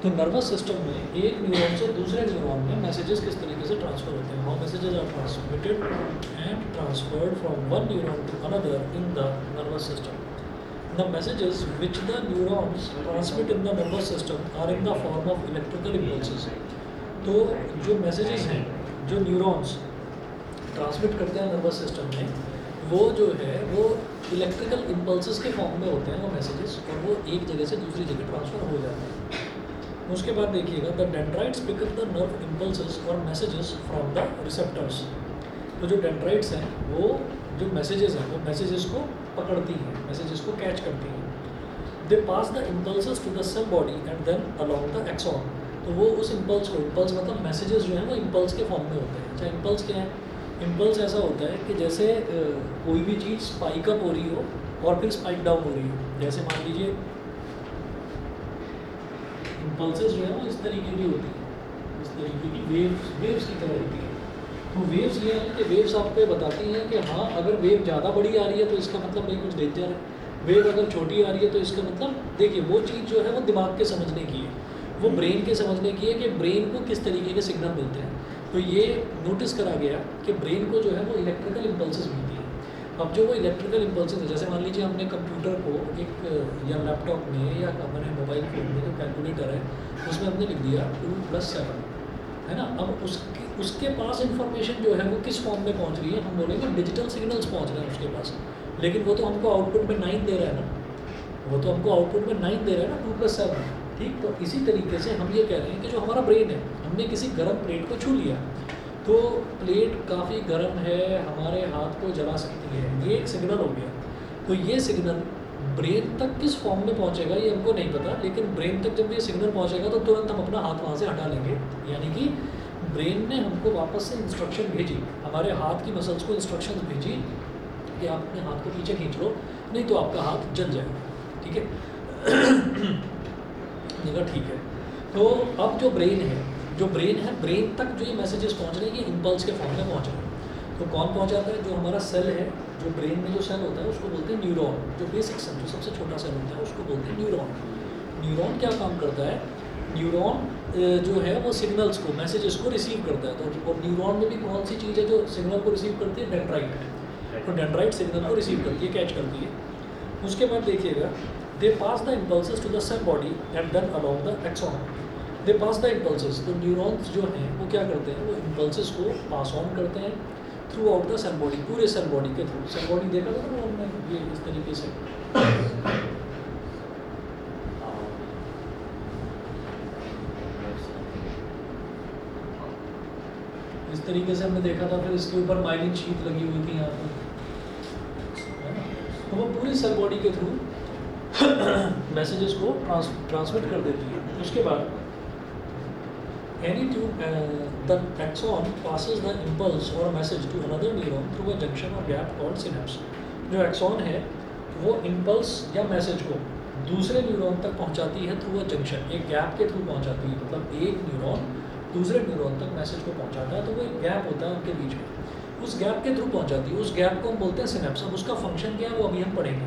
तो nervous system में एक न्यूरॉन से दूसरे न्यूरॉन में मैसेजेस किस तरीके से ट्रांसफर होते हैं, how messages are transmitted and transferred from one neuron to another in the nervous system. The messages which the neurons transmit in the nervous system are in the form of electrical impulses. तो जो messages हैं जो neurons transmit करते हैं nervous system में, वो जो है वो इलेक्ट्रिकल इम्पल्सेस के फॉर्म में होते हैं वो मैसेजेस, और वो एक जगह से दूसरी जगह ट्रांसफ़र हो जाते हैं. उसके बाद देखिएगा the dendrites pick up the nerve impulses और मैसेजेस फ्रॉम द रिसेप्टर्स. तो जो डेंड्राइट्स हैं वो जो मैसेजेस हैं वो मैसेजेस को पकड़ती हैं, मैसेजेस को कैच करती हैं. They pass the impulses to the cell body and then along the axon. तो वो उस इम्पल्स को, इम्पल्स मतलब मैसेजेस जो हैं वो इम्पल्स के फॉर्म में होते हैं. अच्छा, इम्पल्स क्या है? इम्पल्स ऐसा होता है कि जैसे कोई भी चीज़ स्पाइक अप हो रही हो और फिर स्पाइक डाउन हो रही हो. जैसे मान लीजिए इम्पल्सेस जो है वो इस तरीके की होती है, इस तरीके की वेव्स की तरह होती है. तो वेव्स ये हैं कि वेव्स आपको बताती हैं कि हाँ, अगर वेव ज़्यादा बड़ी आ रही है तो इसका मतलब नहीं कुछ डेंजर है. वेव अगर छोटी आ रही है तो इसका मतलब, देखिए वो चीज़ जो है वो दिमाग के समझने की है, वो ब्रेन के समझने की है कि ब्रेन को किस तरीके के सिग्नल मिलते हैं. तो ये नोटिस करा गया कि ब्रेन को जो है वो इलेक्ट्रिकल इम्पल्सेस मिलती है. अब जो वो इलेक्ट्रिकल इम्पल्सेस है, जैसे मान लीजिए हमने कंप्यूटर को एक या लैपटॉप में या हमारे मोबाइल फ़ोन में जो कैलकुलेटर है उसमें हमने लिख दिया 2+7, है ना. अब उसके पास इंफॉर्मेशन जो है वो किस फॉर्म में पहुंच रही है, हम बोलेंगे डिजिटल सिग्नल्स पहुंच रहे हैं उसके पास. लेकिन वो तो हमको आउटपुट में 9 दे रहा है ना, वो तो हमको आउटपुट में 9 दे रहा है ना, 2+7. ठीक, तो इसी तरीके से हम ये कह रहे हैं कि जो हमारा ब्रेन है, हमने किसी गर्म प्लेट को छू लिया, तो प्लेट काफ़ी गर्म है, हमारे हाथ को जला सकती है, ये एक सिग्नल हो गया. तो ये सिग्नल ब्रेन तक किस फॉर्म में पहुंचेगा ये हमको नहीं पता, लेकिन ब्रेन तक जब ये सिग्नल पहुंचेगा तो तुरंत हम अपना हाथ वहाँ से हटा लेंगे. यानी कि ब्रेन ने हमको वापस से इंस्ट्रक्शन भेजी, हमारे हाथ की मसल्स को इंस्ट्रक्शन भेजी कि आप अपने हाथ को पीछे खींच लो, नहीं तो आपका हाथ जल जाएगा. ठीक है. देखा, ठीक है. तो अब जो ब्रेन है ब्रेन तक जो ये मैसेजेस पहुंच रहे हैं ये इम्पल्स के फॉर्म में पहुंच रहे हैं. तो कौन पहुंचाता है? जो हमारा सेल है, जो ब्रेन में जो सेल होता है उसको बोलते हैं न्यूरॉन. जो बेसिक सेल, जो सबसे छोटा सेल होता है उसको बोलते हैं न्यूरॉन. न्यूरॉन क्या काम करता है? न्यूरॉन जो है वो सिग्नल्स को, मैसेजेस को रिसीव करता है. तो और न्यूरॉन में भी कौन सी चीज़ है जो सिग्नल को रिसीव करती है? डेंड्राइट. तो डेंड्राइट सिग्नल को रिसीव करती है, कैच करती है. उसके बाद देखिएगा they pass the impulses to the cell body and then along the axon. They pass the impulses, तो न्यूरॉन्स जो हैं वो क्या करते हैं? वो इम्पल्सेस को पास ऑन करते हैं throughout the cell body, पूरे सेल बॉडी के थ्रू. सेल बॉडी देखा था ना हमने, ये इस तरीके से इस तरीके से हमने देखा था. फिर इसके ऊपर माइलिन शीट लगी हुई थी यहाँ पर, है ना. तो वो पूरी सेल बॉडी के थ्रू मैसेजेस को ट्रांसमिट कर देती है. उसके बाद any two the axon passes the impulse or message to another neuron through a junction or gap called synapse. जो एक्सॉन है वो इम्पल्स या मैसेज को दूसरे न्यूरॉन तक पहुंचाती है थ्रू अ जंक्शन, एक गैप के थ्रू पहुंचाती है. मतलब एक न्यूरॉन दूसरे न्यूरॉन तक मैसेज को पहुंचाता है, तो वो एक गैप होता है उनके बीच में, उस गैप के थ्रू पहुंचाती है. उस गैप को हम बोलते हैं सिनेप्स. अब उसका फंक्शन क्या है वो अभी हम पढ़ेंगे.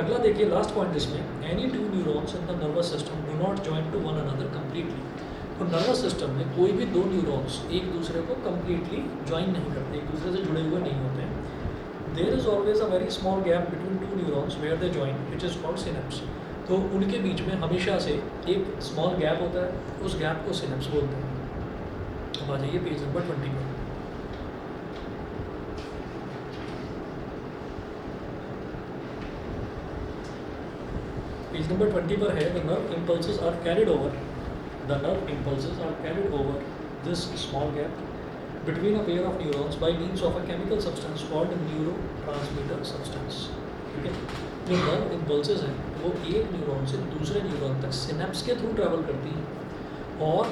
अगला देखिए, लास्ट पॉइंट इसमें, any two neurons in the nervous system do not join to one another completely. तो नर्वस सिस्टम में कोई भी दो न्यूरॉन्स एक दूसरे को कम्प्लीटली ज्वाइन नहीं करते, एक दूसरे से जुड़े हुए नहीं होते हैं. There is always a very small gap between two neurons where they join which is called synapse. तो उनके बीच में हमेशा से एक स्मॉल गैप होता है, उस गैप को सिनेप्स बोलते हैं. अब आ जाइए पेज नंबर 20 पर. पेज नंबर 20 पर है, the nerve impulses are carried over. The nerve impulses are carried over this small gap between a pair of neurons by means of a chemical substance called neurotransmitter substance. ठीक है. जो nerve impulses हैं वो एक neuron से दूसरे neuron तक synapse के थ्रू ट्रैवल करती हैं, और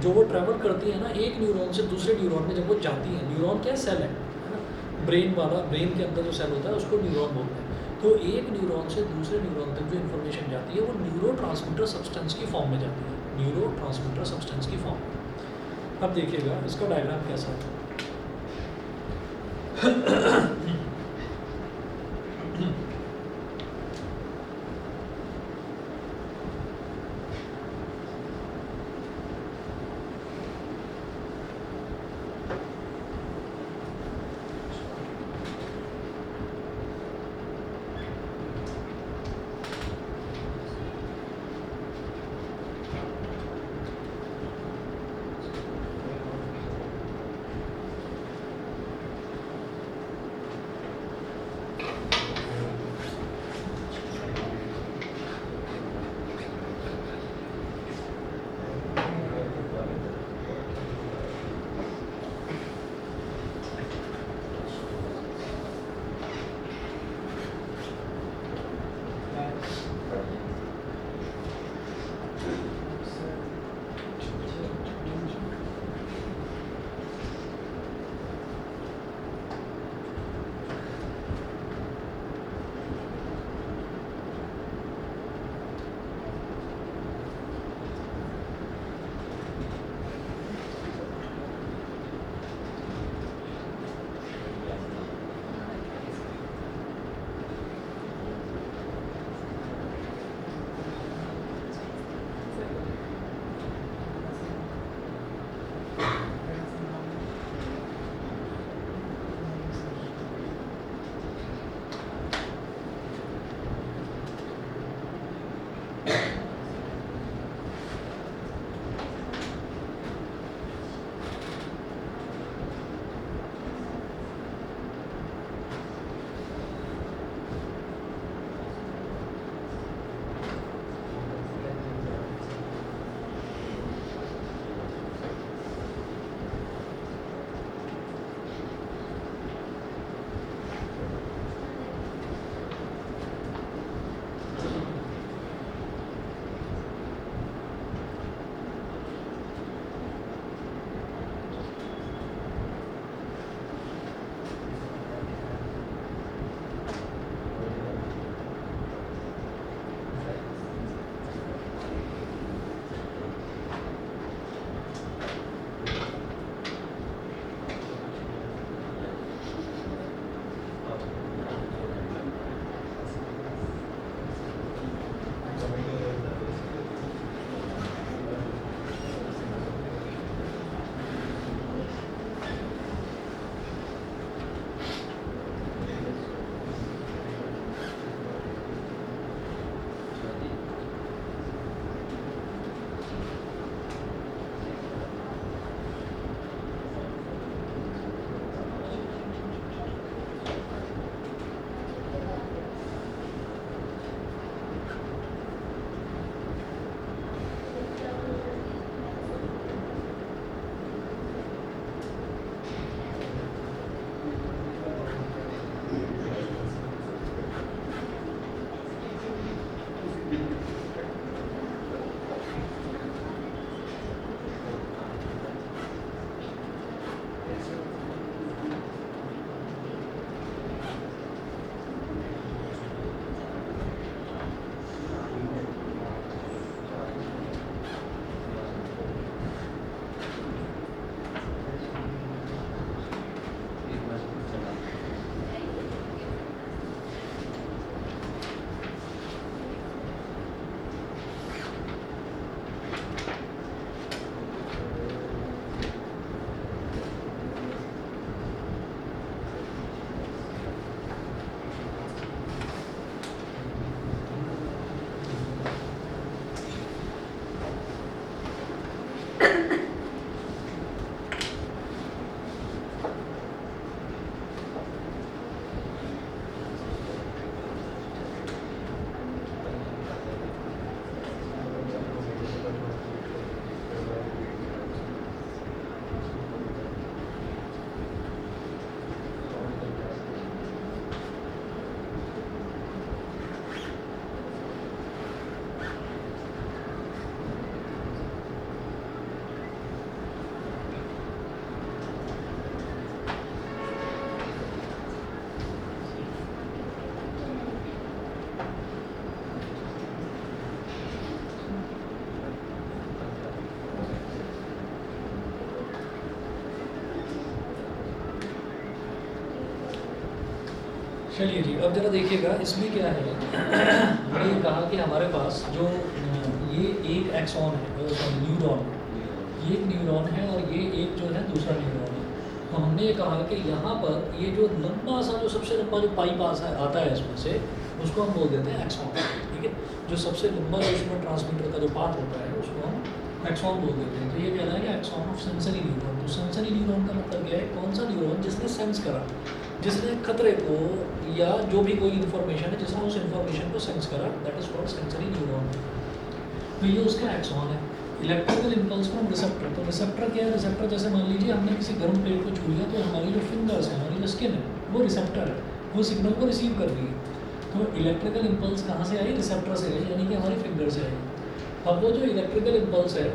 जो वो ट्रैवल करती है ना एक न्यूरॉन से दूसरे न्यूरॉन में जब वो जाती हैं, न्यूरॉन क्या सेल है ना, ब्रेन वाला, ब्रेन के अंदर जो सेल होता है उसको न्यूरॉन बोलते हैं. तो एक न्यूरॉन से दूसरे न्यूरॉन तक जो इन्फॉर्मेशन जाती है वो न्यूरोट्रांसमीटर सब्सटेंस की फॉर्म में जाती है, न्यूरोट्रांसमीटर सब्सटेंस की फॉर्म. अब देखिएगा इसका डायग्राम कैसा है. चलिए जी, अब जरा देखिएगा इसमें क्या है। मैंने ये कहा कि हमारे पास जो ये एक एक्सॉन है, सॉरी न्यूरॉन, ये एक न्यूरॉन है और ये एक जो है दूसरा न्यूरॉन है। तो हमने ये कहा कि यहाँ पर ये जो लंबा सा जो सबसे लंबा जो पाइप आता है इसमें से, उसको हम बोल देते हैं एक्सॉन, ठीक है। जो सबसे लंबा जो इसमें ट्रांसमीटर का जो पाथ होता है उसको हम एक्सॉन बोल देते हैं। तो ये कहलाएगा एक्सॉन ऑफ सेंसरी न्यूरॉन। तो सेंसरी न्यूरॉन का मतलब क्या है, कौन सा न्यूरॉन जिसने सेंस करा, जिसने खतरे को या जो भी कोई इन्फॉर्मेशन है जिसने उस इन्फॉर्मेशन को सेंस करा, that is called sensory neuron. तो ये उसका एक्सॉन है। Electrical impulse from receptor. तो रिसेप्टर क्या है, रिसेप्टर जैसे मान लीजिए हमने किसी गर्म प्लेट को छू लिया तो हमारी जो फिंगर्स है, हमारी जो स्किन है, वो रिसेप्टर है, वो सिग्नल को रिसीव कर रही है। तो इलेक्ट्रिकल इम्पल्स कहाँ से आई, रिसेप्टर से आई, यानी कि हमारी फिंगर से आई। अब वो जो इलेक्ट्रिकल इम्पल्स है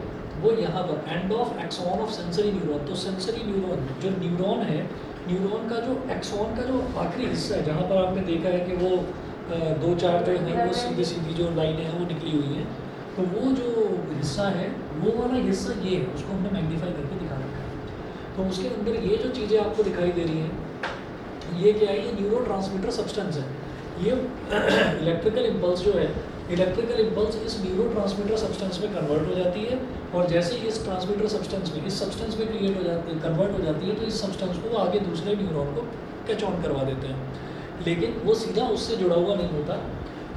वो यहाँ पर end of axon of sensory neuron. तो सेंसरी न्यूरॉन जो न्यूरॉन है, न्यूरॉन का जो एक्सॉन का जो आखिरी हिस्सा है, जहाँ पर आपने देखा है कि वो 2-4 जो है वो सीधी सीधी जो लाइनें हैं वो निकली हुई हैं, तो वो जो हिस्सा है वो वाला हिस्सा ये है, उसको हमने मैग्नीफाई करके दिखा रखा है। तो उसके अंदर ये जो चीज़ें आपको दिखाई दे रही हैं, ये क्या है, ये न्यूरो ट्रांसमीटर सब्सटेंस है। ये इलेक्ट्रिकल इम्पल्स जो है, इलेक्ट्रिकल इम्पल्स इस न्यूरो ट्रांसमीटर सब्सटेंस में कन्वर्ट हो जाती है, और जैसे ही इस ट्रांसमीटर सब्सटेंस में, इस सब्सटेंस में क्रिएट हो जाती है, कन्वर्ट हो जाती है, तो इस सब्सटेंस को आगे दूसरे न्यूरॉन को कैच ऑन करवा देते हैं। लेकिन वो सीधा उससे जुड़ा हुआ नहीं होता,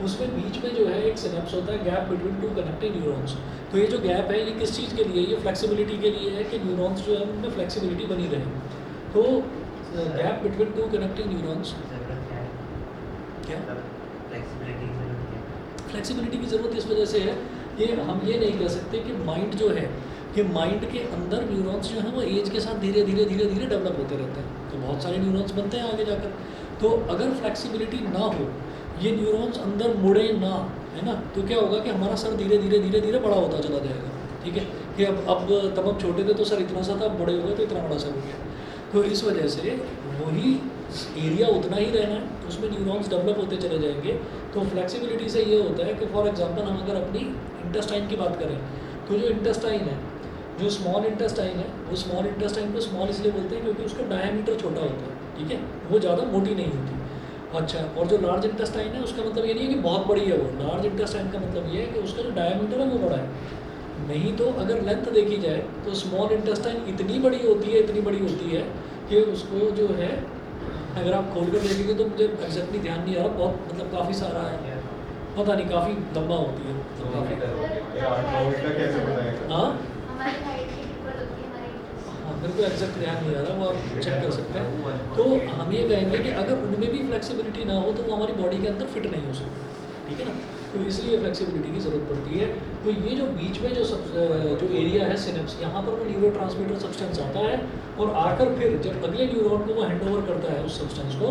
उसमें बीच में जो है एक सिनेप्स होता है, gap between to connecting neurons. तो ये जो गैप है ये किस चीज़ के लिए, ये फ्लेक्सिबिलिटी के लिए है कि न्यूरॉन्स जो है उनमें फ्लेक्सिबिलिटी बनी रहे। तो gap between to connecting neurons, क्या फ्लेक्सिबिलिटी की ज़रूरत इस वजह से है कि हम ये नहीं कह सकते कि माइंड जो है, कि माइंड के अंदर न्यूरॉन्स जो हैं वो एज के साथ धीरे धीरे धीरे धीरे डेवलप होते रहते हैं। तो बहुत सारे न्यूरॉन्स बनते हैं आगे जाकर। तो अगर फ्लेक्सिबिलिटी ना हो, ये न्यूरॉन्स अंदर मुड़े ना, है ना, तो क्या होगा कि हमारा सर धीरे धीरे धीरे धीरे बड़ा होता चला जाएगा। ठीक है, कि अब तब हम छोटे थे तो सर इतना सा था, अब बड़े हो गए तो इतना बड़ा सर हो गया। तो इस वजह से वही एरिया उतना ही रहना है, तो उसमें न्यूरॉन्स डेवलप होते चले जाएंगे। तो फ्लेक्सिबिलिटी से ये होता है कि फॉर एग्जांपल हम अगर अपनी इंटेस्टाइन की बात करें, तो जो इंटेस्टाइन है, जो स्मॉल इंटेस्टाइन है, वो स्मॉल इंटेस्टाइन को स्मॉल इसलिए बोलते हैं क्योंकि उसका डायमीटर छोटा होता है, ठीक है, वो ज़्यादा मोटी नहीं होती। अच्छा, और जो लार्ज इंटेस्टाइन है उसका मतलब ये नहीं है कि बहुत बड़ी है वो, लार्ज इंटेस्टाइन का मतलब ये है कि उसका जो डायमीटर है वो बड़ा है। नहीं तो अगर लेंथ देखी जाए तो स्मॉल इंटेस्टाइन इतनी बड़ी होती है, इतनी बड़ी होती है कि उसको जो है, अगर आप खोल कर देखेंगे तो मुझे एग्जैक्टली ध्यान नहीं आ रहा, बहुत मतलब काफ़ी सारा है, पता नहीं, काफ़ी लंबा होती है। हाँ हाँ, मेरे को एग्जैक्ट ध्यान नहीं आ रहा, वो आप चेक कर सकते हैं। तो हम ये कहेंगे कि अगर उनमें भी फ्लेक्सिबिलिटी ना हो तो वो हमारी बॉडी के अंदर फिट नहीं हो सकती, ठीक है ना। तो इसलिए फ्लेक्सिबिलिटी की ज़रूरत पड़ती है। तो ये जो बीच में जो एरिया है सिनेप्स, यहाँ पर वो न्यूरो ट्रांसमीटर सब्सटेंस आता है, और आकर फिर जब अगले न्यूरॉन को वो हैंड ओवर करता है उस सब्सटेंस को,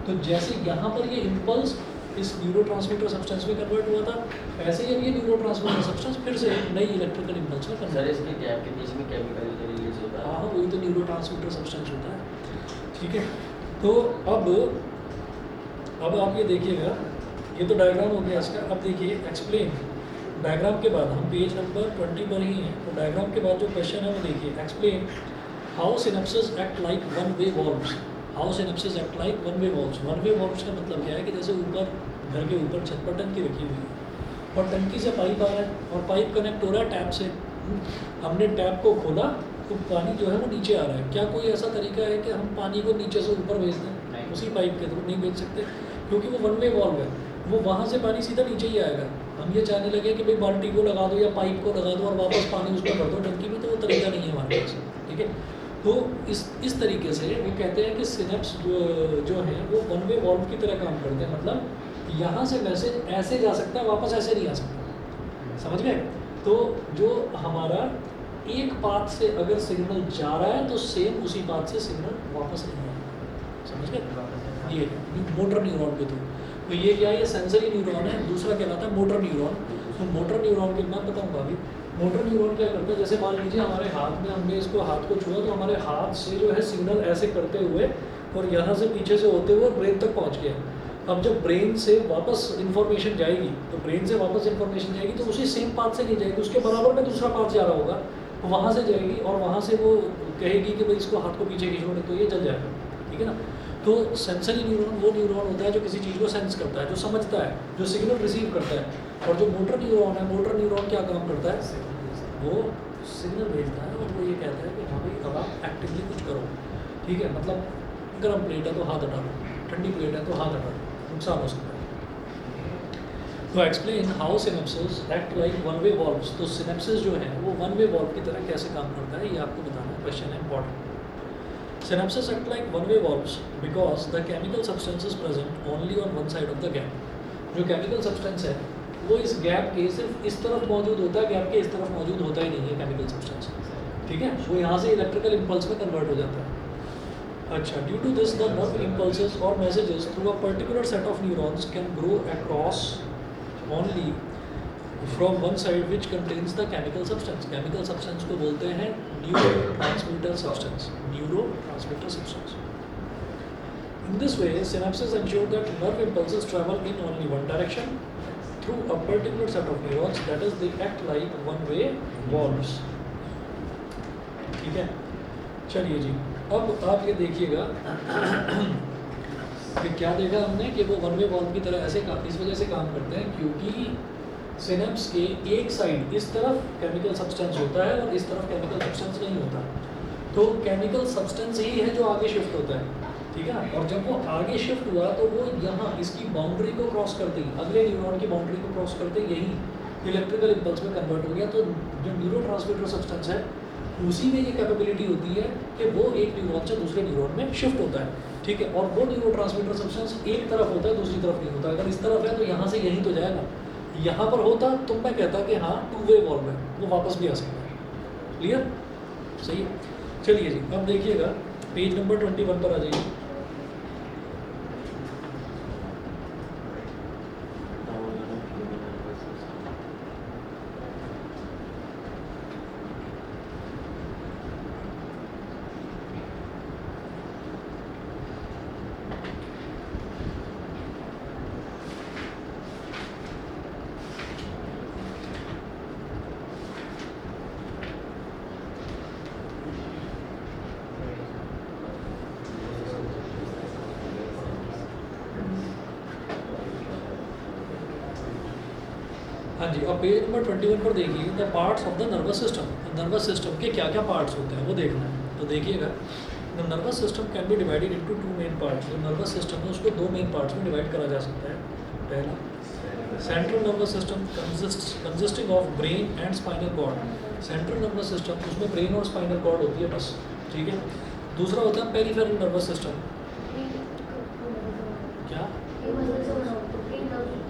तो जैसे यहाँ पर ये इम्पल्स इस न्यूरो ट्रांसमीटर सब्सटेंस में कन्वर्ट हुआ था, ऐसे ही अब ये न्यूरो ट्रांसमीटर सब्सटेंस फिर से एक नई इलेक्ट्रिकल इम्पल्स में कन्वर्ट। इसके गैप के बीच में केमिकल रिलीज होता है। हाँ, वही तो न्यूरो ट्रांसमीटर सब्सटेंस होता है, ठीक है। तो अब आप ये देखिएगा, ये तो डायग्राम हो गया इसका। अब देखिए एक्सप्लेन, डायग्राम के बाद हम पेज नंबर 20 पर ही हैं, तो डायग्राम के बाद जो क्वेश्चन है वो देखिए, explain how synapses act like one way valves. How synapses act like one way valves. One way valves का मतलब क्या है कि जैसे ऊपर घर के ऊपर छत पर टंकी रखी हुई है और टंकी से पाइप आ रहा है और पाइप कनेक्ट हो रहा है टैप से। हमने टैप को खोला तो पानी जो है वो नीचे आ रहा है। क्या कोई ऐसा तरीका है कि हम पानी को नीचे से ऊपर भेज दें? उसी पाइप के थ्रू नहीं भेज सकते, क्योंकि वो वन वे वॉल्व है, वो वहाँ से पानी सीधा नीचे ही आएगा। हम ये चाहने लगे कि भाई बाल्टी को लगा दो या पाइप को लगा दो और वापस पानी उसमें भर दो टंकी में, तो वो तरीका नहीं है हमारे पास, ठीक है। तो इस तरीके से वो कहते हैं कि सिनेप्स जो है वो वन वे वॉल्व की तरह काम करते हैं। मतलब यहाँ से मैसेज ऐसे जा सकता है, वापस ऐसे नहीं आ सकता, समझ गए। तो जो हमारा एक पाथ से अगर सिग्नल जा रहा है तो सेम उसी पाथ से सिग्नल वापस नहीं आएगा, समझ गए। ये मोटर न्यूरॉन के थ्रू। तो ये क्या है, ये सेंसरी न्यूरॉन है, दूसरा कहलाता है मोटर न्यूरॉन। तो मोटर न्यूरॉन के मैं बताऊंगा अभी। मोटर न्यूरॉन क्या करता है, जैसे मान लीजिए हमारे हाथ में, हमने इसको हाथ को छुआ तो हमारे हाथ से जो है सिग्नल ऐसे करते हुए और यहाँ से पीछे से होते हुए ब्रेन तक पहुँच गया। अब जब ब्रेन से वापस इन्फॉर्मेशन जाएगी, तो ब्रेन से वापस इन्फॉर्मेशन जाएगी तो उसी सेम पाथ से नहीं जाएगी, उसके बराबर में दूसरा पाथ जा रहा होगा, तो वहाँ से जाएगी और वहाँ से वो कहेगी कि भाई इसको हाथ को पीछे खींचो, तो ये चल जाएगा, ठीक है ना। तो सेंसरी न्यूरॉन वो न्यूरॉन होता है जो किसी चीज़ को सेंस करता है, जो समझता है, जो सिग्नल रिसीव करता है। और जो मोटर न्यूरॉन है, मोटर न्यूरॉन क्या काम करता है? वो सिग्नल भेजता है और वो ये कहता है कि हाँ भाई अब आप एक्टिवली कुछ करो, ठीक है। मतलब गर्म प्लेट है तो हाथ हटा लो, ठंडी प्लेट है तो हाथ हटा लो, नुकसान हो सकता है। तो explain how synapses act like one way valves. तो सिनेप्सेस जो है वो वन वे वॉल्व की तरह कैसे काम करता है, ये आपको बताना है, क्वेश्चन है important. Synapses act like one-way valves because the chemical substance is present only on one side of the gap. जो chemical substance है वो इस गैप के सिर्फ इस तरफ मौजूद होता है, गैप के इस तरफ मौजूद होता ही नहीं है chemical substance, ठीक है। वो यहाँ से इलेक्ट्रिकल इम्पल्स में कन्वर्ट हो जाता है। अच्छा, due to this the nerve impulses और messages through a particular set of neurons can grow across only from one side which contains the chemical substance. Chemical substance को बोलते हैं neurotransmitter substance, neurotransmitter substance. In this way, synapses ensure that nerve impulses travel in only one direction through a particular set of neurons, that is, they act like one-way valves. ठीक है, चलिए जी, अब आप ये देखिएगा कि क्या देखा हमने कि वो वन वे वॉल्व की तरह ऐसे इस वजह से काम करते हैं क्योंकि सिनेप्स के एक साइड इस तरफ केमिकल सब्सटेंस होता है और इस तरफ केमिकल सब्सटेंस नहीं होता। तो केमिकल सब्सटेंस ही है जो आगे शिफ्ट होता है, ठीक है। और जब वो आगे शिफ्ट हुआ तो वो यहाँ इसकी बाउंड्री को क्रॉस करते ही, अगले न्यूरॉन की बाउंड्री को क्रॉस करते ही यही इलेक्ट्रिकल इम्पल्स में कन्वर्ट हो गया। तो जो न्यूरोट्रांसमीटर सब्सटेंस है उसी में ये कैपेबिलिटी होती है कि वो एक न्यूरॉन से दूसरे न्यूरॉन में शिफ्ट होता है, ठीक है। और वो न्यूरोट्रांसमीटर सब्सटेंस एक तरफ होता है, दूसरी तरफ नहीं होता। अगर इस तरफ है तो यहाँ से यहीं तो जाएगा, यहाँ पर होता तो मैं कहता कि हाँ टू-वे वॉल्व है, वो वापस भी आ सकता है। क्लियर, सही है। चलिए जी, अब देखिएगा पेज नंबर 21 पर आ जाइए। हाँ जी, अब पेज नंबर 21 पर देखिए the parts of the nervous system. Nervous system के क्या क्या पार्ट्स होते हैं वो देखना है। तो देखिएगा the nervous system can be divided into two main parts. जो नर्वस सिस्टम है उसको दो मेन पार्ट्स में डिवाइड करा जा सकता है। पहला central nervous system consisting of brain and spinal cord. Central nervous system उसमें ब्रेन और स्पाइनल कॉर्ड होती है बस, ठीक है। दूसरा होता है पेरिफेरल नर्वस सिस्टम। क्या?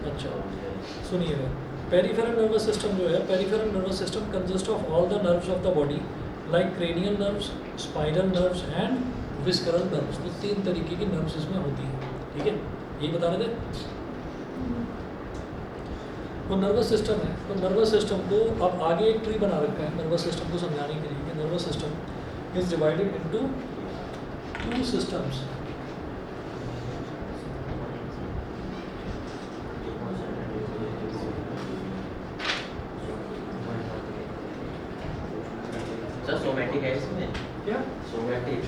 अच्छा सुनिएगा, पेरिफेरल नर्वस सिस्टम जो है, peripheral nervous system consist of all the nerves of the body like cranial nerves, spinal nerves and visceral nerves. तो तीन तरीके की नर्व्स इसमें होती है, ठीक है। यही बता रहे थे। वो नर्वस सिस्टम है, तो नर्वस सिस्टम को अब आगे एक ट्री बना रखा है नर्वस सिस्टम को समझाने के लिए कि nervous system is divided into two systems. Sir somatic है इसमें क्या? सोमैटिक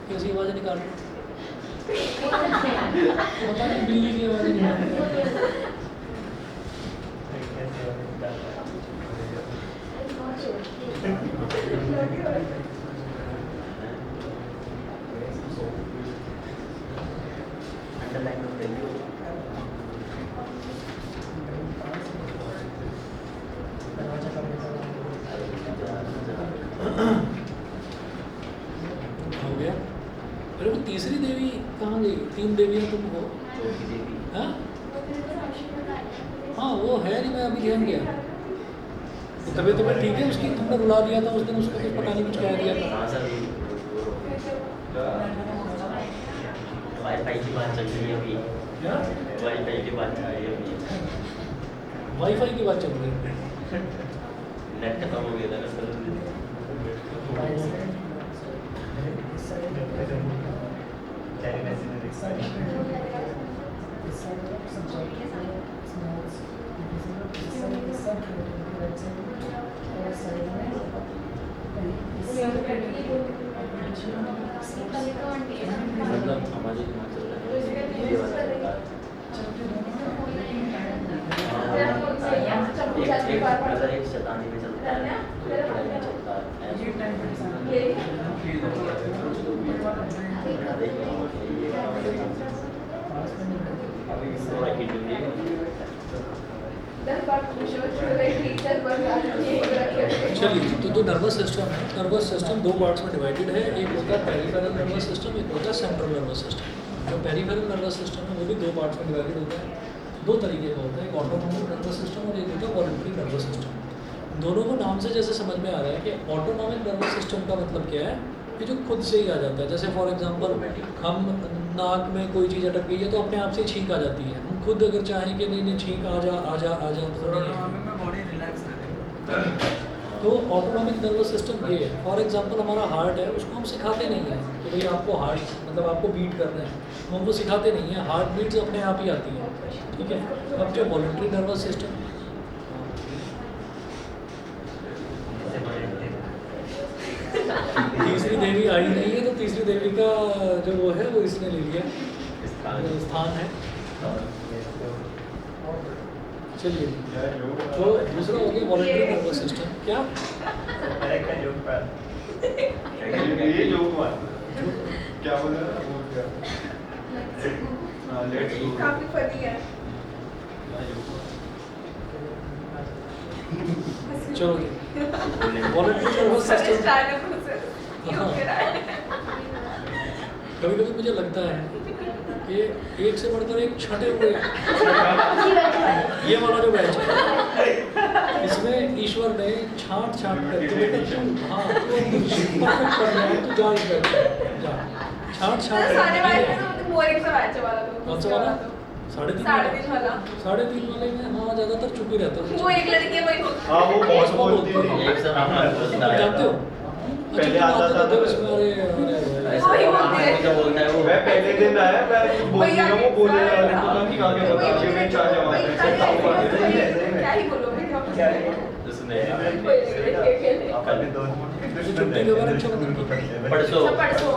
कैसी आवाज़ें निकाल रहे हो? पता नहीं, बिल्ली की आवाज़ें निकाल रहे हो। अंडरलाइन ऑफ वैल्यू हो गया। अरे वो तीसरी देवी कहाँ गई? तीन देवियाँ तुम हो। चौथी देवी हाँ हाँ, वो है नहीं, मैं अभी ध्यान गया। तो तबीयत तुम्हें ठीक है उसकी? तुमने रुला दिया था उस दिन उसको, कुछ पता नहीं कुछ कह दिया था। हाँ सर वाईफाई की बात चल रही है अभी। क्या? वाईफाई की बात चल रही है अभी। वाईफाई की बात चल रही है। नेट खत्म हो गया था ना सर। मतलब हमारे दिमाग चल रहा है ये वाला चलता है। एक मतलब एक शैतानी में चलता है, एक पढ़ाई में चलता है। अभी थोड़ा हिट चलिए, तो जो नर्वस सिस्टम है, नर्वस सिस्टम दो पार्ट्स में डिवाइडेड है। एक होता है पेरिफेरल नर्वस सिस्टम, एक होता है सेंट्रल नर्वस सिस्टम। जो पेरिफेरल नर्वस सिस्टम है वो भी दो पार्ट्स में डिवाइडेड होता है। दो तरीके का होता है, एक ऑटोनॉमिक नर्वस सिस्टम और एक होता है वॉलंटरी नर्वस सिस्टम। दोनों को नाम से जैसे समझ में आ रहा है कि ऑटोनॉमिक नर्वस सिस्टम का मतलब क्या है कि जो खुद से ही आ जाता है। जैसे फॉर एग्जांपल हम नाक में कोई चीज़ अटक गई है तो अपने आप से छींक आ जाती है। हम खुद अगर चाहें कि नहीं नहीं छींक आ जा तो तो ऑटोनॉमिक नर्वस सिस्टम ये है। फॉर एग्जांपल हमारा हार्ट है, उसको हम सिखाते नहीं हैं कि भाई आपको हार्ट मतलब आपको बीट करना है, हम वो सिखाते नहीं हैं। हार्ट बीट्स अपने आप ही आती हैं, ठीक है। अब जो वॉलंटरी नर्वस सिस्टम, तीसरी देवी आई नहीं है तो तीसरी देवी का जो वो है वो इसने ले लिया स्थान है। चलिए, तो दूसरा हो गया वॉलंटरी नर्वस सिस्टम। क्या ये जो हुआ क्या बोल रहा है वो क्या काफी फनी है। चलो जी, वॉलंटरी नर्वस सिस्टम। कभी कभी मुझे लगता है कि एक से बढ़कर एक छठे हुए ये वाला जो बैच है इसमें ईश्वर ने छांट करके बेटा तू हाँ तू परफेक्ट कर रहा है, तू जा इस बैच में जा। छांट सारे वाले करके में तो बोरिंग सा बैच वाला तो कौन सा वाला? 3.5 वाला 3.5 वाले में हाँ ज़्यादातर चुप ही रहता है। वो एक लड़की है वही हाँ वो बहुत बोलती है। एक सर हमारा दोस्त आप आया जानते हो? पहले आता था तो इसमें अरे वही बोलते हैं। क्या बोलता है वो? मैं पहले दिन आया मैं कुछ बोल रहा हूँ वो बोलने वाले को कम खिला के बता के मैं चार जवाब क्या ही बोलोगे क्या है उसने अपने दोस्त छुट्टी के बारे में अच्छा बता। परसों परसों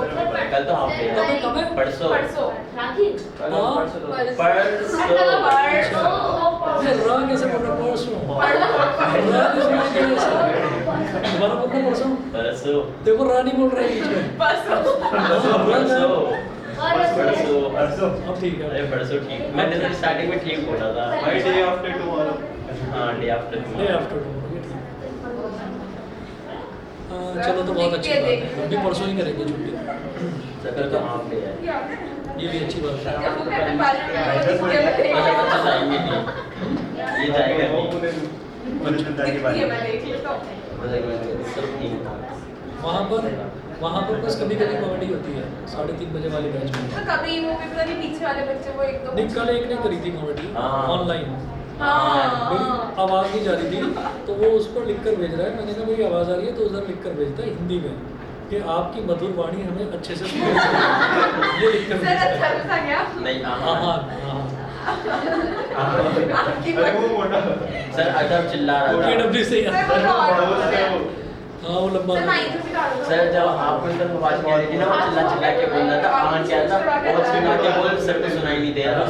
कल तो हाफ डे है। कब है? परसों परसों ये रहा कैसे पढ़ रहा परसों? रहा कैसे पढ़ रहा है? दोबारा बोलना परसों। परसों देखो रानी बोल रही है बीच में। परसों परसों अब ठीक है। अरे परसों ठीक, मैंने तो स्टार्टिंग में ठीक बोला था। My day after tomorrow. हाँ day after day after tomorrow, ये ठीक है। चलो तो बहुत अच्छी बात है, हम भी परसों ही करेंगे छुट्टी। कल तो हाफ डे है। ये भी अच्छी बात है। अच्छा बच्चा जाएंगे नहीं, ये जाएगा नहीं। सब ठीक था। वहाँ पर बस कभी कभी कॉमेडी होती है 3:30 बजे वाले बैच में। तो कभी वो भी पता नहीं पीछे वाले बच्चे वो एक दो नहीं कल एक ने करी थी कॉमेडी हाँ। ऑनलाइन, हाँ मेरी आवाज़ नहीं जा रही थी तो वो उस पर लिख कर भेज रहा है। मैंने कहा मेरी आवाज़ आ रही है तो उधर लिख कर भेजता है हिंदी में कि आपकी मधुर वाणी हमें अच्छे से सुनाई देती है। ये लिख कर सर भेजता अच्छा है। था क्या? नहीं हाँ हाँ हाँ हाँ आपकी अरे वो मोटा सर अदब चिल्ला रहा था। KW से ही सर आता वो है। तो और है वो। हाँ वो लंबा सर नाइन्थ में डाल दो। सर जब आपको इधर आवाज आ रही थी ना वो चिल्ला चिल्ला के बोल रहा था, आवाज क्या था बहुत चिल्ला के बोल, सर को सुनाई नहीं दे रहा।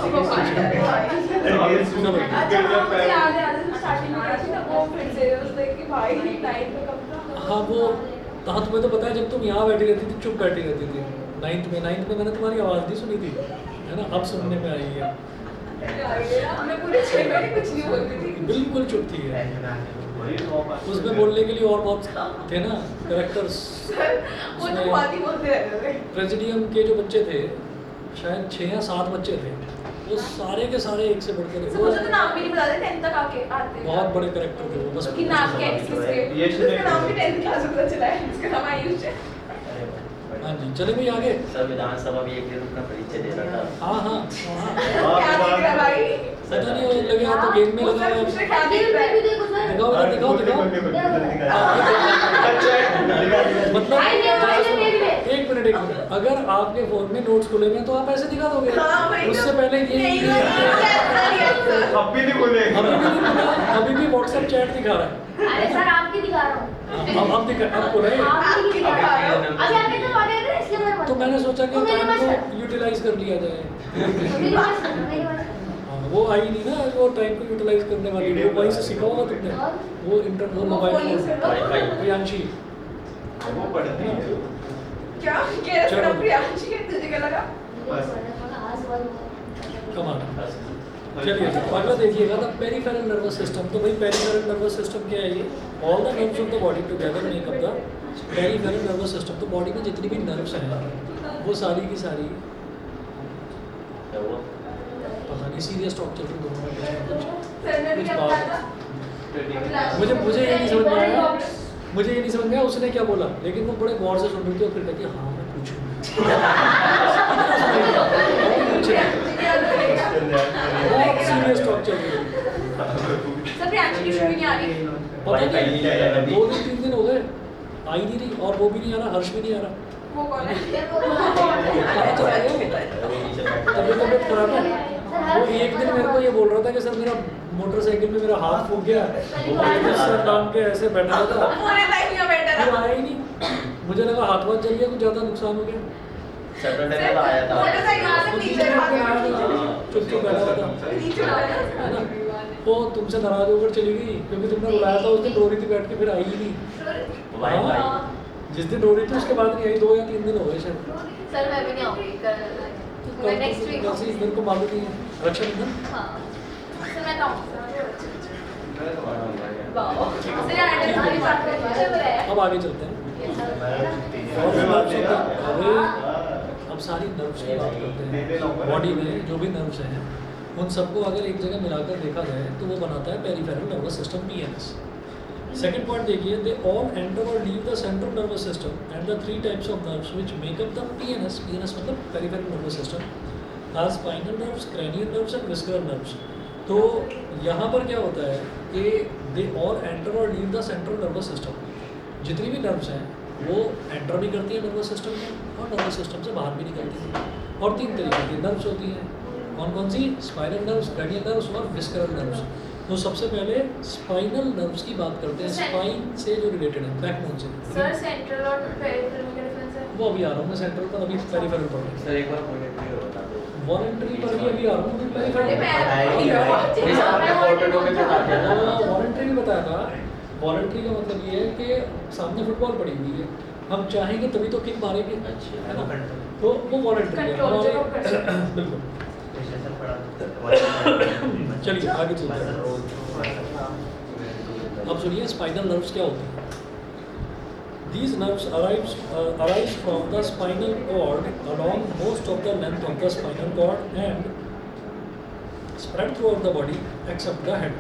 हाँ वो हाँ तुम्हें तो पता है जब तुम यहाँ बैठी रहती थी चुप बैठी रहती थी 9th में मैंने तुम्हारी आवाज़ नहीं सुनी थी है ना, अब सुनने में आई है। मैं पूरे 6 महीने कुछ नहीं बोलती थी। बिल्कुल चुप थी है। उसमें बोलने के लिए और बहुत थे ना कैरेक्टर्स। वो तो बहुत ही बोलते रहते थे। प्रेसिडियम के जो बच्चे थे शायद 6 या 7 बच्चे थे, वो सारे के सारे एक से बढ़कर सर मुझे तो नाम भी नहीं बताते 10th तक आके आते। बहुत बड़े कैरेक्टर थे वो बस। कि नाम क्या है किसके? उसका नाम भी 10th क्लास में पता चला है। उसका नाम आयुष है। हाँ जी चले भाई आगे। सर विधानसभा भी एक दिन अपना परिचय दे रहा था। हाँ हाँ हाँ क्या देख रहा है भाई? पता नहीं वो लगे हाथ तो गेम में लगा हुआ है। उसने क्या देख रहा है? दिखाओ इधर दिखाओ दिखाओ मतलब एक मिनट अगर आपके फोन में नोट्स खुले हुए हैं तो आप ऐसे दिखा दोगे हाँ, वही तो। उससे पहले नहीं, नहीं, अब भी नहीं बोले अभी भी नहीं खुला, अभी भी व्हाट्सएप चैट दिखा रहा है अरे सर आपकी दिखा रहा हूँ अब दिखा अब खुला है आपकी दिखा रहा हूँ अभी आपने तो आगे गए इसलिए मैंने तो मैंने सोचा कि तो मेरे टाइम पास को यूटिलाइज कर लिया जाए मेरी बात सुनो, मेरी बात सुनो। हाँ, वो आई नहीं ना वो टाइम को यूटिलाइज करने वाली वो वहीं से सीखा होगा तुमने वो इंटर वो मोबाइल फोन use कर लो। वाईफाई प्रियांशी वो पढ़ती है क्या कह रहे चलो। थे प्रियांशी है तुझे क्या लगा आज वाला कमाल चलिए अगला देखिएगा द पेरिफेरल नर्वस सिस्टम तो भाई पेरिफेरल नर्वस सिस्टम क्या है ये all the nerves of the body together make up the peripheral nervous system तो बॉडी में जितनी भी नर्व्स हैं वो सारी की सारी क्या हुआ पता नहीं सीरियस टॉक चल रही दोनों में सर ने कुछ क्या बात बताया मुझे ये नहीं समझ में आया मुझे ये नहीं समझ में आया उसने क्या बोला लेकिन वो बड़े गौर से सुन रही थी और फिर कहती हाँ मैं बहुत सीरियस टॉक चल रही है सर प्रियांशी की शुरू नहीं आ रही पता वाईफाई नहीं नहीं आया अभी 2 दिन 3 दिन हो गए आई नहीं रही और वो भी नहीं आ रहा हर्ष भी नहीं आ रहा वो कौन है कहाँ चला गया तबीयत खराब है वो एक दिन मेरे को ये बोल रहा था कि सर मेरा मोटरसाइकिल में मेरा हाथ फूक गया सर नाम के ऐसे बैठा था पूरे टाइम यहाँ बैठा फिर रहा आया ही नहीं मुझे लगा हाथ वाथ जल गया कुछ ज़्यादा नुकसान हो गया सैटरडे में तो आया था मोटरसाइकिल से तो नीचे भाग चुप चुप बैठा हुआ था नीचे बैठा है ना वो तुमसे नाराज होकर चली गई क्योंकि तुमने बुलाया था उस दिन रो रही थी बैठ के फिर आई ही नहीं वाईफाई जिस दिन रो रही थी उसके बाद नहीं आई 2 या 3 दिन हो गए शायद सर मैं भी नहीं आऊंगी कल नेक्स्ट वीक वैसे मेरे को मालूम नहीं है रक्षाबंधन हाँ सर मैं तो आऊंगी सर एड्रेस वाली बात कर अब आगे चलते हैं और नर्व्स होते हैं अरे अब सारी नर्व्स की बात करते हैं बॉडी में जो भी नर्व्स हैं उन सबको अगर एक जगह मिलाकर देखा जाए तो वो बनाता है peripheral nervous system PNS second point देखिए दे ऑल एंटर और leave the central nervous system and the 3 types of nerves which make up the PNS मतलब peripheral nervous system are spinal nerves cranial nerves and visceral nerves तो यहाँ पर क्या होता है कि दे ऑल एंटर और leave the central nervous system जितनी भी नर्व्स हैं वो एंटर भी करती है नर्वस सिस्टम में और नर्वस सिस्टम से बाहर भी निकलती है और 3 तरीके की नर्व्स होती हैं कौन कौन सी स्पाइनल नर्व्स क्रैनियल नर्व्स और विस्करल नर्व्स तो सबसे पहले स्पाइनल नर्व्स की बात करते हैं स्पाइन से जो रिलेटेड है बैकबोन से सर सेंट्रल और पेरिफेरल में क्या डिफरेंस है वो अभी आ रहा हूँ मैं सेंट्रल पर अभी पेरिफेरल पर हूँ सर एक बार मोनिटरी बता दो वॉलंटरी पर भी अभी आ रहा हूँ पेरिफेरल नहीं सर आपने फोटो में बता दिया था वॉलंटरी भी बताया था वॉलंटरी का मतलब ये है कि सामने फुटबॉल पड़ी हुई है हम चाहेंगे तभी तो किक मारेंगे अच्छा है ना तो वो वॉलंटरी है Control जब आप कर हमारे बिल्कुल चलिए आगे चलते हैं अब सुनिए स्पाइनल नर्व्स क्या होते हैं These nerves arise from the spinal cord along most of the length of the spinal cord and spread throughout the body except the head.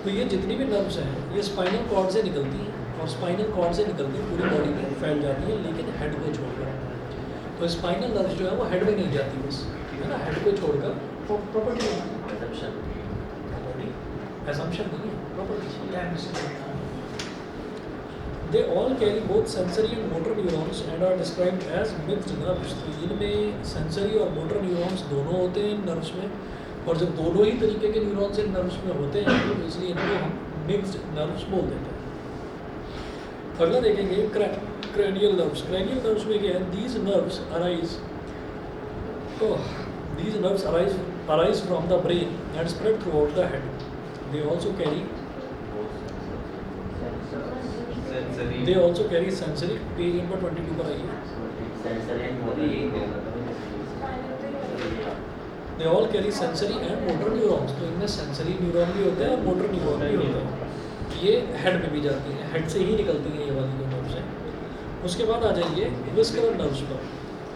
तो ये जितनी भी नर्व्स हैं ये स्पाइनल कॉर्ड से निकलती हैं और स्पाइनल कॉर्ड से निकलती पूरी बॉडी में फैल जाती है लेकिन हेड को छोड़कर तो स्पाइनल नर्व्स जो है वो हेड में नहीं जाती बस है ना हेड को छोड़कर प्रॉपर्टी assumption नहीं है property They all carry both sensory and motor neurons and are described as mixed nerves. तो इनमें sensory और motor neurons दोनों होते हैं nerves में और जब दोनों ही तरीके के neurons इन nerves में होते हैं तो इसलिए इनको हम mixed nerves बोल देते हैं। अगला देखेंगे cranial nerves. Cranial nerves में क्या है? These nerves arise from the brain and spread throughout the head. They also carry sensory page number 22 पर आइए sensory and motor They all carry sensory and motor neurons. तो इनमें sensory neuron भी होते हैं और motor neuron भी होते हैं ये हेड में भी जाती हैं हेड से ही निकलती हैं ये वाली जो नर्व्स हैं उसके बाद आ जाइए विस्करल नर्व्स पर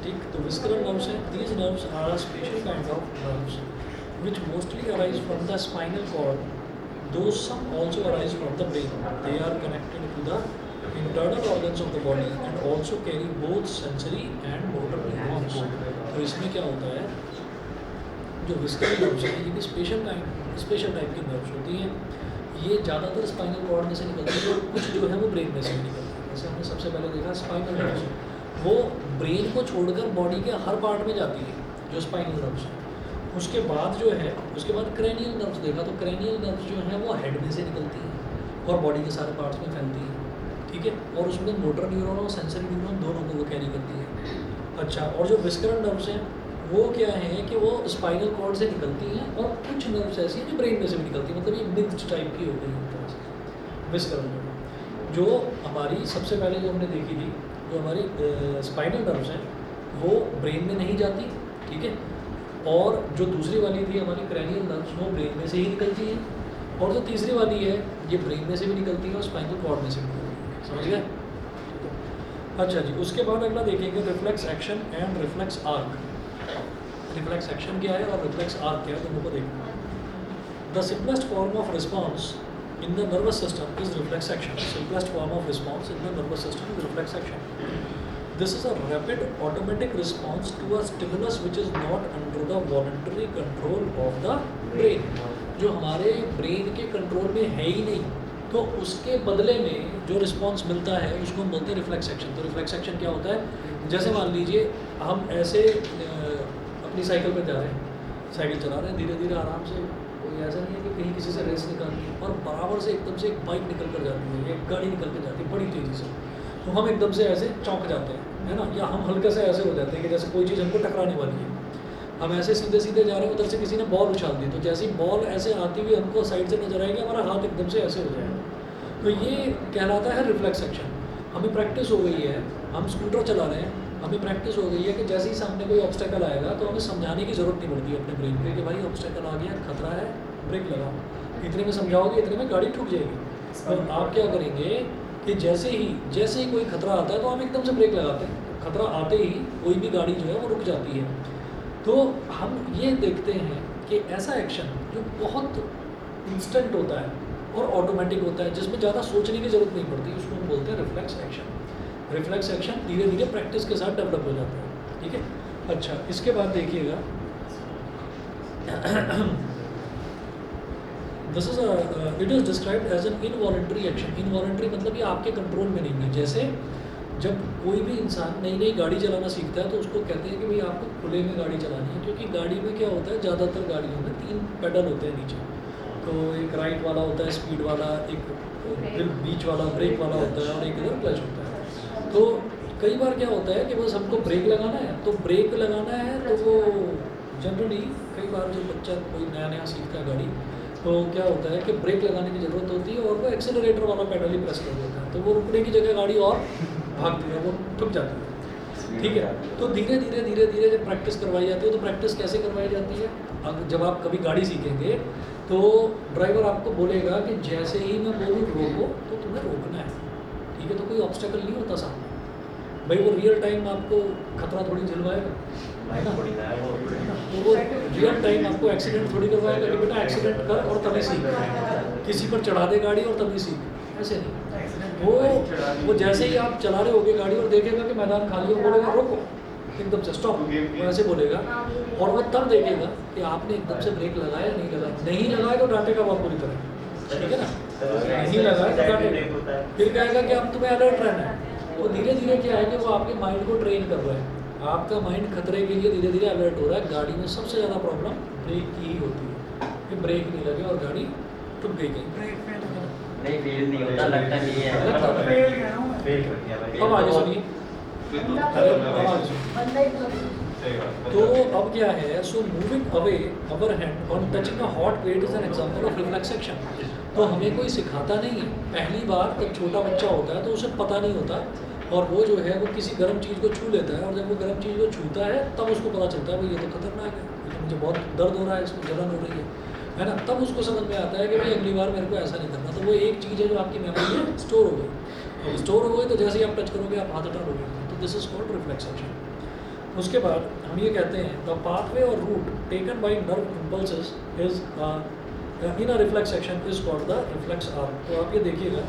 ठीक तो विस्करल नर्व्स हैं these nerves are a special kind of nerves which mostly arise from the spinal cord though some also arise from the brain. They are connected to the internal organs of the body and also carry both sensory and motor neurons. तो इसमें क्या होता है जो विस्करल nerves हैं ये भी special type की नर्व्स होती हैं ये ज़्यादातर स्पाइनल कॉर्ड में से निकलती है और कुछ जो है वो ब्रेन में से भी निकलती है। जैसे हमने सबसे पहले देखा स्पाइनल नर्व्स, वो ब्रेन को छोड़कर बॉडी के हर पार्ट में जाती है जो स्पाइनल नर्व्स है। उसके बाद जो है, उसके बाद क्रेनियल नर्व्स देखा, तो क्रेनियल नर्व्स जो है वो हेड में से निकलती है और बॉडी के सारे पार्ट्स में फैलती है, ठीक है। और उसमें मोटर न्यूरॉन और सेंसरी न्यूरॉन दोनों को वो कैरी करती है। अच्छा, और जो विस्करल नर्व्स हैं वो क्या है कि वो स्पाइनल कॉर्ड से निकलती हैं और कुछ नर्व्स ऐसी हैं जो ब्रेन में से भी निकलती हैं, मतलब ये मिक्स्ड टाइप की हो गई एक तरह से विस्करल नर्व। जो हमारी सबसे पहले जो हमने देखी थी, जो हमारी स्पाइनल नर्व्स हैं वो ब्रेन में नहीं जाती, ठीक है। और जो दूसरी वाली थी हमारी क्रेनियल नर्व्स, वो ब्रेन में से ही निकलती हैं। और जो तीसरी वाली है ये ब्रेन में से भी निकलती है और स्पाइनल कॉर्ड में से भी निकलती है, समझ गए। अच्छा जी, उसके बाद अगला देखेंगे reflex action and reflex arc. Reflex action क्या है और रिफ्लेक्स आर्क क्या है, दोनों को देखना। The simplest form of response in the nervous system is reflex action. Simplest form of response in the nervous system is reflex action. This is a rapid automatic response to a stimulus which is not under the voluntary control of the brain. जो हमारे brain के control में है ही नहीं, तो उसके बदले में जो रिस्पॉन्स मिलता है उसको हम बोलते हैं रिफ्लेक्स एक्शन। तो रिफ्लेक्स एक्शन क्या होता है, जैसे मान लीजिए हम ऐसे अपनी साइकिल पर जा रहे हैं, साइकिल चला रहे हैं धीरे धीरे आराम से, कोई ऐसा नहीं है कि कहीं किसी से रेस निकालनी है और बराबर से एकदम से एक बाइक निकल कर जाती है, एक गाड़ी निकल कर जाती है बड़ी तेज़ी से, तो हम एकदम से ऐसे चौंक जाते हैं, है ना। या हम हल्के से ऐसे हो जाते हैं कि जैसे कोई चीज़ हमको टकराने वाली है, हम ऐसे सीधे सीधे जा रहे हैं, उधर से किसी ने बॉल उछाल दी, तो जैसे ही बॉल ऐसे आती हुई हमको साइड से नजर आएगी, हमारा हाथ एकदम से ऐसे हो जाएगा। तो ये कहलाता है रिफ्लेक्स एक्शन। हमें प्रैक्टिस हो गई है, हम स्कूटर चला रहे हैं, हमें प्रैक्टिस हो गई है कि जैसे ही सामने कोई ऑब्स्टेकल आएगा तो हमें समझाने की ज़रूरत नहीं पड़ती अपने ब्रेन पे कि भाई ऑब्स्टेकल आ गया, खतरा है, ब्रेक लगाओ। इतने में समझाओगे, इतने में गाड़ी ठुक जाएगी। तो आप क्या करेंगे कि जैसे ही कोई खतरा आता है तो हम एकदम से ब्रेक लगाते हैं। खतरा आते ही कोई भी गाड़ी जो है वो रुक जाती है। तो हम ये देखते हैं कि ऐसा एक्शन जो बहुत इंस्टेंट होता है और ऑटोमेटिक होता है, जिसमें ज़्यादा सोचने की ज़रूरत नहीं पड़ती, उसको हम बोलते हैं रिफ्लेक्स एक्शन। रिफ्लेक्स एक्शन धीरे धीरे प्रैक्टिस के साथ डेवलप हो जाता है, ठीक है। अच्छा, इसके बाद देखिएगा this is it is described as an involuntary action. Involuntary मतलब ये आपके कंट्रोल में नहीं है। जैसे जब कोई भी इंसान नई नई गाड़ी चलाना सीखता है तो उसको कहते हैं कि भाई आपको खुले में गाड़ी चलानी है, क्योंकि गाड़ी में क्या होता है, ज़्यादातर गाड़ियों में 3 पेडल होते हैं नीचे। तो एक राइट वाला होता है स्पीड वाला, एक बीच वाला ब्रेक वाला होता है और एक इधर क्लच होता है। तो कई बार क्या होता है कि बस हमको ब्रेक लगाना है, तो ब्रेक लगाना है तो वो जनरली कई बार जो बच्चा कोई नया नया सीखता है गाड़ी, तो क्या होता है कि ब्रेक लगाने की ज़रूरत होती है और वो एक्सेलरेटर वाला पेडल ही प्रेस कर देता है, तो वो रुकने की जगह गाड़ी और भागती है, वो ठुक जाती है, ठीक है। तो धीरे धीरे जब प्रैक्टिस करवाई जाती है, तो प्रैक्टिस कैसे करवाई जाती है, जब आप कभी गाड़ी सीखेंगे तो ड्राइवर आपको बोलेगा कि जैसे ही मैं बोलूँ रोको तो तुम्हें रोकना है, ठीक है। तो कोई ऑब्स्टेकल नहीं होता सामने, भाई वो रियल टाइम आपको खतरा थोड़ी झिलवाएगा, है ना। तो वो रियल टाइम आपको एक्सीडेंट थोड़ी करवाएगा कि बेटा एक्सीडेंट कर और तभी सीख, किसी पर चढ़ा दे गाड़ी और तभी सीख, ऐसे नहीं। वो जैसे ही आप चला रहे होगे गाड़ी और देखेगा कि मैदान खाली हो, बोलेगा रोको, एकदम से स्टॉप, वो ऐसे बोलेगा। और वो तब देखेगा कि आपने एकदम से ब्रेक लगाया नहीं लगाया, नहीं लगाया तो डांटेगा बहुत बुरी तरह, ठीक है ना। नहीं लगाया तो डांटेगा, फिर कहेगा कि अब तुम्हें अलर्ट रहना है। वो धीरे धीरे क्या है कि वो आपके माइंड को ट्रेन कर रहा है, आपका माइंड खतरे के लिए धीरे धीरे अलर्ट हो रहा है। गाड़ी में सबसे ज़्यादा प्रॉब्लम ब्रेक की ही होती है कि ब्रेक नहीं लगे और गाड़ी टूट गई कहीं, नहीं फेल नहीं होता, लगता नहीं है। अब आगे सुनिए, तो अब क्या है, so moving away our hand on touching a hot plate is an example of reflex action. तो हमें कोई सिखाता नहीं है, पहली बार जब छोटा बच्चा होता है तो उसे पता नहीं होता और वो जो है वो किसी गर्म चीज़ को छू लेता है, और जब वो गर्म चीज़ को छूता है तब उसको पता चलता है भाई ये तो खतरनाक है, मुझे बहुत दर्द हो रहा है, इसको जलन हो रही है ना। तब उसको समझ में आता है कि भाई अगली बार मेरे को ऐसा नहीं करना। तो वो एक चीज़ है जो आपकी मेमोरी में स्टोर हो गई, स्टोर हो गई तो जैसे ही आप टच करोगे आप हाथ हटा लोगे, तो this is called reflex action. उसके बाद हम ये कहते हैं द पाथवे और route taken by nerve impulses is in a reflex action is called the reflex arc. तो आप ये देखिएगा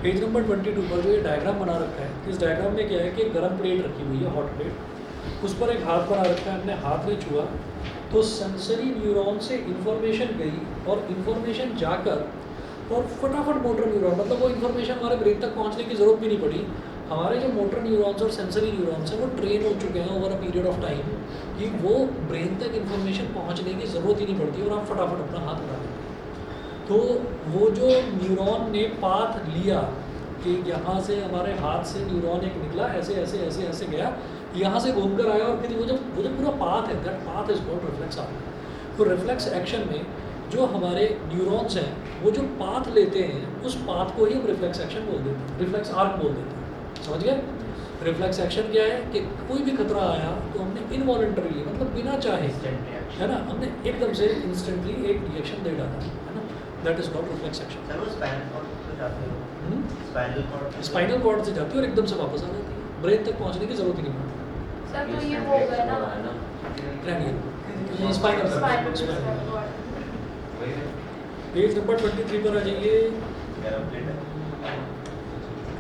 पेज नंबर 22 पर जो ये डायग्राम बना रखा है, इस डायग्राम में क्या है कि गर्म प्लेट रखी हुई है, हॉट प्लेट, उस पर एक हाथ बना रखा है, हमने हाथ में छुआ तो सेंसरी न्यूरॉन से इंफॉर्मेशन गई और इंफॉर्मेशन जाकर और फटाफट मोटर न्यूरॉन, मतलब वो इन्फॉर्मेशन हमारे ब्रेन तक पहुंचने की ज़रूरत भी नहीं पड़ी। हमारे जो मोटर न्यूरॉन्स और सेंसरी न्यूरॉन्स हैं वो ट्रेन हो चुके हैं over a period of time कि वो ब्रेन तक इन्फॉर्मेशन पहुंचने की ज़रूरत ही नहीं पड़ती और आप फटाफट अपना हाथ उठा देते हैं। तो वो जो न्यूरॉन ने पाथ लिया कि यहाँ से हमारे हाथ से न्यूरॉन एक निकला, ऐसे ऐसे ऐसे ऐसे गया, यहाँ से घूम कर आया, और फिर वो जो पूरा पाथ है, that path is called reflex arc. तो रिफ्लेक्स एक्शन में जो हमारे न्यूरॉन्स हैं वो जो पाथ लेते हैं उस पाथ को ही हम रिफ्लेक्स एक्शन बोल देते हैं, रिफ्लेक्स आर्क बोल देते हैं। समझ गए? रिफ्लेक्स एक्शन क्या है कि कोई भी खतरा आया तो हमने इनवॉलंटरीली, मतलब बिना चाहे, है ना, हमने एकदम से इंस्टेंटली एक रिएक्शन दे डाला, है ना, that is called reflex action. Sir वो स्पाइनल कॉर्ड से जाते हो, स्पाइनल कॉर्ड से जाती है और एकदम से वापस आ जाती है, ब्रेन तक पहुंचने की जरूरत ही नहीं पड़ती। सर तो ये हो गया ना cranial, spinal cord. Page number 23 पर आ जाइए।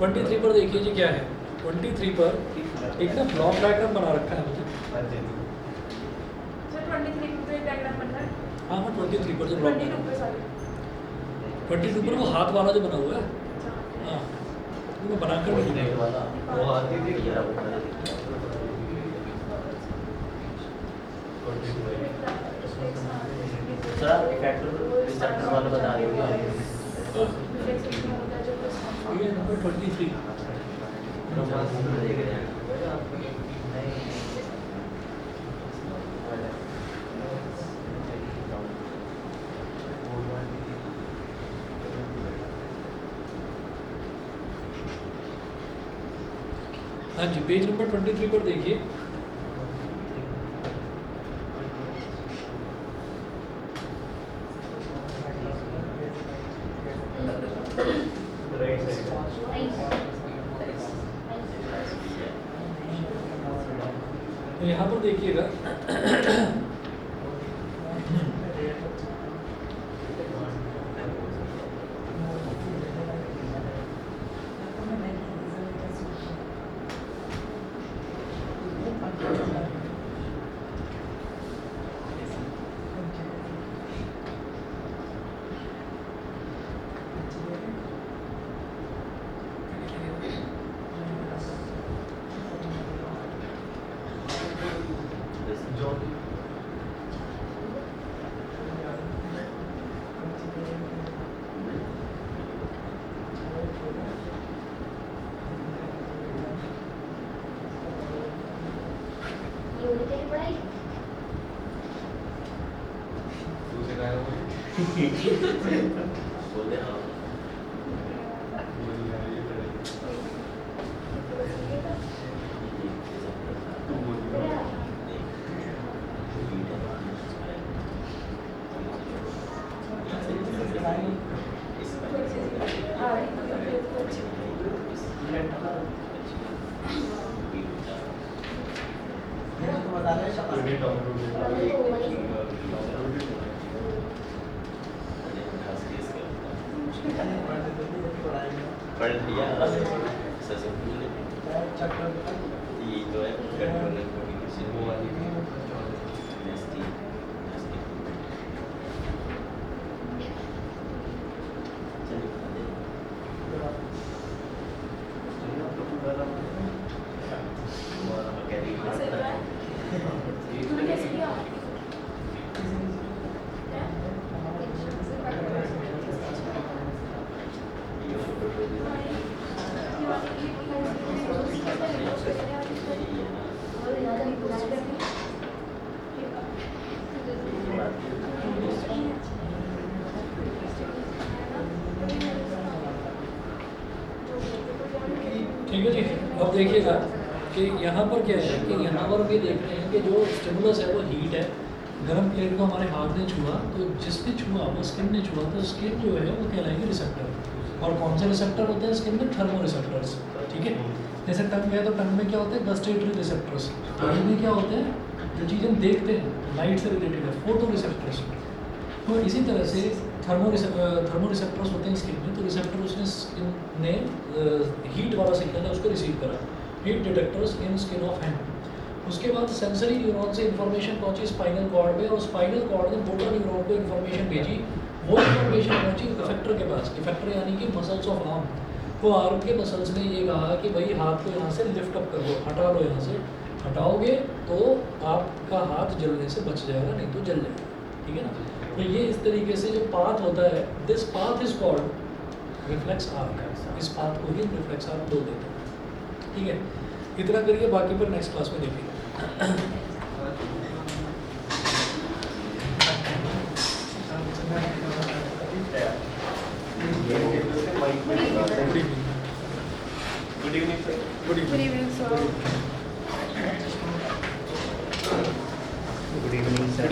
23 पर देखिए जी क्या है। 23 पर एक ना ब्लॉक डायग्राम बना रखा है मुझे। सर 23 पे तो एक डायग्राम बन रहा है। हाँ हाँ 23 पर जो ब्लॉक 22 पे सॉरी 22 पर वो हाथ वाला जो बना हुआ है, हाँ वो बनाकर नहीं दिया। वो आती थी सर आप इफेक्टिव रिसेप्टर वाला बता रहे हो ये नंबर 23। हाँ जी, पेज नंबर 23 पर देखिए। तो यहाँ पर देखिएगा पढ़ लिया सक्सेसफुल ये तो है कंट्रोलर कम्युनिकेशन वो वाली नेस्टी नेस्टी तूने कैसे किया? ठीक है जी। अब देखिएगा कि यहाँ पर क्या है कि यहाँ पर हम ये देख रहे हैं कि जो स्टिमुलस है वो हीट है। गर्म प्लेट को हमारे हाथ ने छुआ, तो जिसने छुआ वो स्किन ने छुआ, तो स्किन जो है वो कहलाएगी रिसेप्टर। और कौन से रिसेप्टर होते हैं स्किन में? Thermo receptors. ठीक है, जैसे टंग है तो टंग में क्या होते हैं? Gustatory receptors. बॉडी में क्या होते हैं? जो चीज़ हम देखते हैं लाइट से रिलेटेड है, फोटो रिसेप्टर्स। तो इसी तरह से थर्मो रिसेप्टर्स होते हैं स्किन में। तो रिसेप्टर उसने स्किन ने हीट वाला सिग्नल है उसको रिसीव करा, heat detectors in skin of hand. उसके बाद सेंसरी न्यूरॉन से इन्फॉर्मेशन पहुंची स्पाइनल कॉर्ड में, और स्पाइनल कॉर्ड ने मोटर न्यूरॉन को इन्फॉर्मेशन भेजी वो इन्फॉर्मेशन पहुंची इफेक्टर के पास। इफेक्टर यानी कि मसल्स ऑफ आर्म। तो आर्म के मसल्स ने ये कहा कि भाई हाथ को यहाँ से लिफ्ट अप करो, हटा लो यहाँ से। हटाओगे तो आपका हाथ जलने से बच जाएगा, नहीं तो जल जाएगा, ठीक है ना। तो ये इस तरीके से जो पाथ होता है, this path is called reflex arc. इस पाथ को ही रिफ्लेक्स आर्क बोल देते हैं, ठीक है। इतना करिए, बाकी पर नेक्स्ट क्लास में देखिए। Good evening sir. Good Good evening, sir. Good evening sir.